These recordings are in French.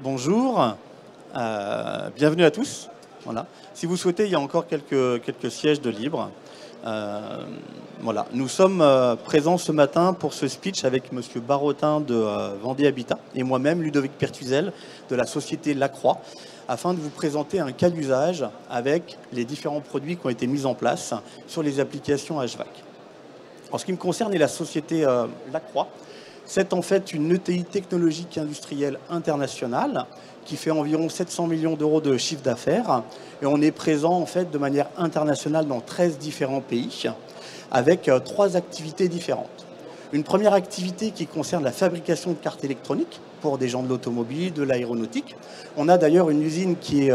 Bonjour, bienvenue à tous. Voilà. Si vous souhaitez, il y a encore quelques sièges de libre. Voilà. Nous sommes présents ce matin pour ce speech avec Monsieur Barotin de Vendée Habitat et moi-même, Ludovic Pertuzel, de la société Lacroix, afin de vous présenter un cas d'usage avec les différents produits qui ont été mis en place sur les applications HVAC. En ce qui me concerne et la société Lacroix, c'est en fait une ETI technologique industrielle internationale qui fait environ 700 millions d'euros de chiffre d'affaires. Et on est présent en fait de manière internationale dans 13 différents pays avec 3 activités différentes. Une première activité qui concerne la fabrication de cartes électroniques pour des gens de l'automobile, de l'aéronautique. On a d'ailleurs une usine qui est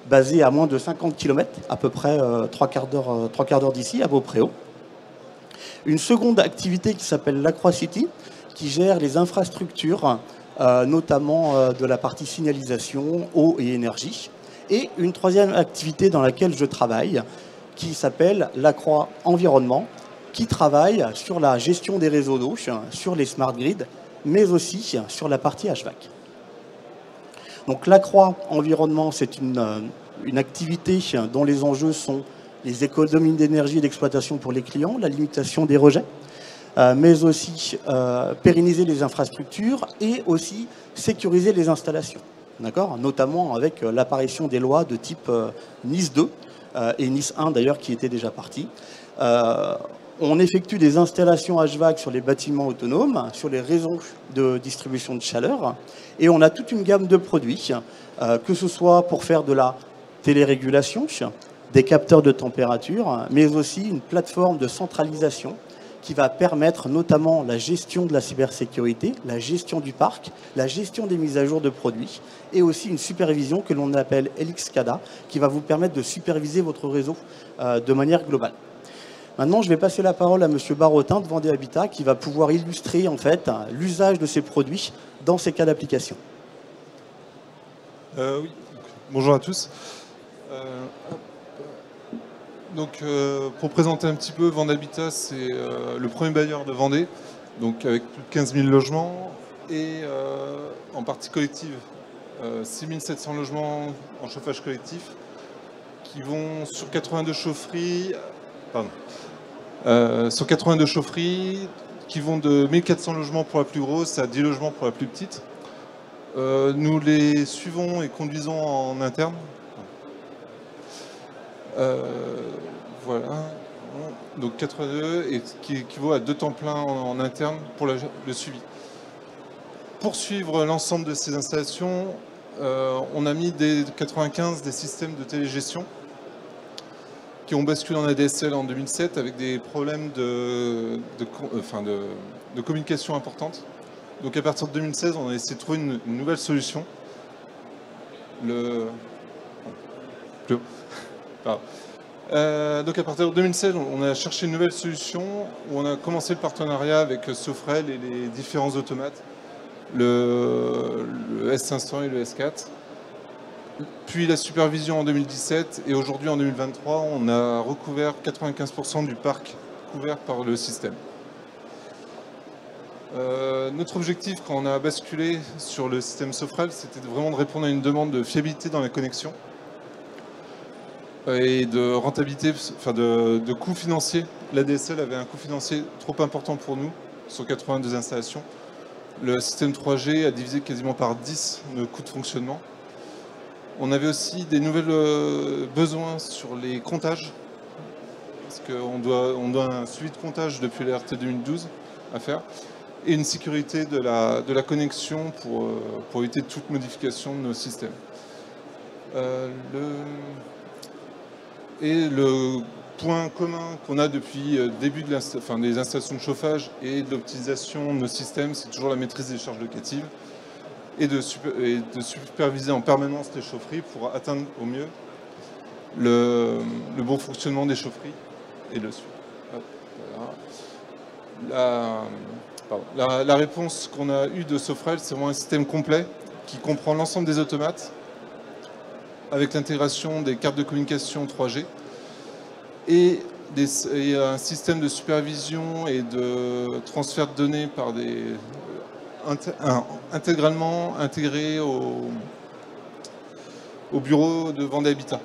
basée à moins de 50 km, à peu près 3 quarts d'heure d'ici, à Beaupréau. Une seconde activité qui s'appelle Lacroix City, qui gère les infrastructures, notamment de la partie signalisation, eau et énergie. Et une troisième activité dans laquelle je travaille, qui s'appelle Lacroix Environnement, qui travaille sur la gestion des réseaux d'eau, sur les smart grids, mais aussi sur la partie HVAC. Donc Lacroix Environnement, c'est une activité dont les enjeux sont les économies d'énergie et d'exploitation pour les clients, la limitation des rejets, mais aussi pérenniser les infrastructures et aussi sécuriser les installations, d'accord, notamment avec l'apparition des lois de type Nice 2 et Nice 1 d'ailleurs qui étaient déjà partis. On effectue des installations HVAC sur les bâtiments autonomes, sur les réseaux de distribution de chaleur, et on a toute une gamme de produits, que ce soit pour faire de la télérégulation, des capteurs de température, mais aussi une plateforme de centralisation qui va permettre notamment la gestion de la cybersécurité, la gestion du parc, la gestion des mises à jour de produits et aussi une supervision que l'on appelle LXCADA qui va vous permettre de superviser votre réseau de manière globale. Maintenant, je vais passer la parole à Monsieur Barotin de Vendée Habitat qui va pouvoir illustrer en fait l'usage de ces produits dans ces cas d'application. Oui, bonjour à tous. Donc, pour présenter un petit peu, Vendée Habitat, c'est le premier bailleur de Vendée, donc avec plus de 15 000 logements et en partie collective, 6 700 logements en chauffage collectif qui vont sur 82 chaufferies, qui vont de 1400 logements pour la plus grosse à 10 logements pour la plus petite. Nous les suivons et conduisons en interne. Voilà, donc 82 et qui équivaut à 2 temps plein en interne pour le suivi. Pour suivre l'ensemble de ces installations, on a mis dès 95 des systèmes de télégestion qui ont basculé en ADSL en 2007 avec des problèmes de communication importantes. Donc à partir de 2016, on a essayé de trouver une nouvelle solution. Donc à partir de 2016, on a cherché une nouvelle solution où on a commencé le partenariat avec Sofrel et les différents automates, le S500 et le S4. Puis la supervision en 2017 et aujourd'hui en 2023, on a recouvert 95% du parc couvert par le système. Notre objectif quand on a basculé sur le système Sofrel, c'était vraiment de répondre à une demande de fiabilité dans la connexion et de rentabilité, enfin de coûts financiers. L'ADSL avait un coût financier trop important pour nous sur 82 installations. Le système 3G a divisé quasiment par 10 nos coûts de fonctionnement. On avait aussi des nouvelles besoins sur les comptages, parce qu'on doit un suivi de comptage depuis la RT 2012 à faire, et une sécurité de la connexion pour éviter toute modification de nos systèmes. Et le point commun qu'on a depuis le début des installations de chauffage et de l'optimisation de nos systèmes, c'est toujours la maîtrise des charges locatives et de superviser en permanence les chaufferies pour atteindre au mieux le bon fonctionnement des chaufferies et le suivi. La réponse qu'on a eue de Sofrel, c'est vraiment un système complet qui comprend l'ensemble des automates avec l'intégration des cartes de communication 3G et un système de supervision et de transfert de données par intégralement intégré au bureau de Vendée Habitat.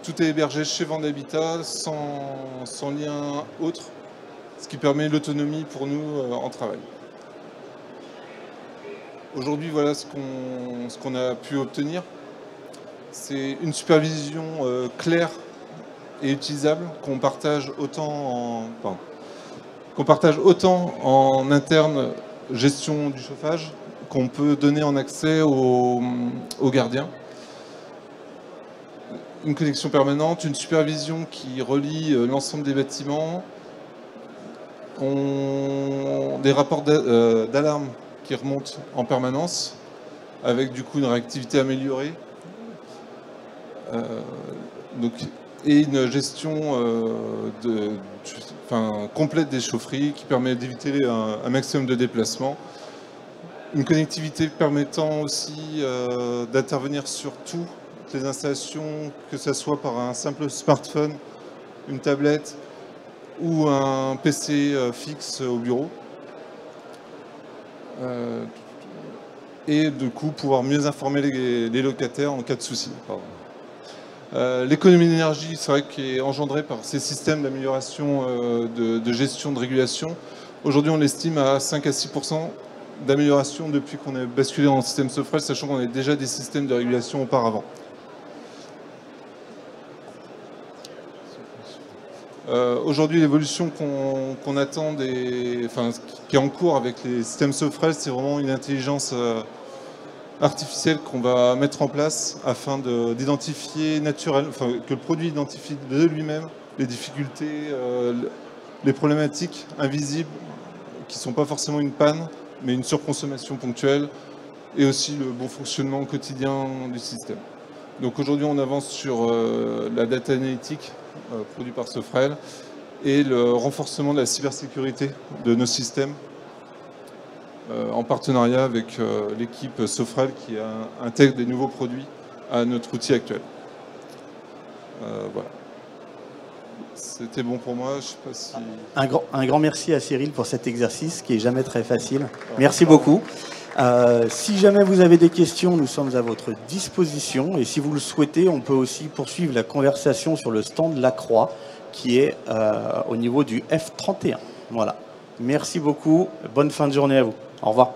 Tout est hébergé chez Vendée Habitat sans lien autre, ce qui permet l'autonomie pour nous en travail. Aujourd'hui, voilà ce qu'on a pu obtenir. C'est une supervision claire et utilisable qu'on partage autant en interne gestion du chauffage qu'on peut donner en accès aux gardiens. Une connexion permanente, une supervision qui relie l'ensemble des bâtiments, des rapports d'alarme qui remontent en permanence, avec du coup une réactivité améliorée, et une gestion complète des chaufferies qui permet d'éviter un maximum de déplacements. Une connectivité permettant aussi d'intervenir sur toutes les installations, que ce soit par un simple smartphone, une tablette ou un PC fixe au bureau. Et du coup pouvoir mieux informer les locataires en cas de souci. L'économie d'énergie, c'est vrai, qui est engendrée par ces systèmes d'amélioration de gestion de régulation. Aujourd'hui, on l'estime à 5 à 6% d'amélioration depuis qu'on a basculé dans le système Sofrel, sachant qu'on a déjà des systèmes de régulation auparavant. Aujourd'hui, l'évolution qu'on attend, qui est en cours avec les systèmes Sofrel, c'est vraiment une intelligence artificielle qu'on va mettre en place afin d'identifier que le produit identifie de lui-même les difficultés, les problématiques invisibles qui ne sont pas forcément une panne, mais une surconsommation ponctuelle, et aussi le bon fonctionnement quotidien du système. Donc aujourd'hui, on avance sur la data analytique produite par Sofrel et le renforcement de la cybersécurité de nos systèmes en partenariat avec l'équipe Sofrel qui intègre des nouveaux produits à notre outil actuel. Voilà. C'était bon pour moi. Je sais pas si... Un grand merci à Cyril pour cet exercice qui est jamais très facile. Merci beaucoup. Si jamais vous avez des questions, nous sommes à votre disposition. Et si vous le souhaitez, on peut aussi poursuivre la conversation sur le stand Lacroix qui est au niveau du F31. Voilà. Merci beaucoup. Bonne fin de journée à vous. Au revoir.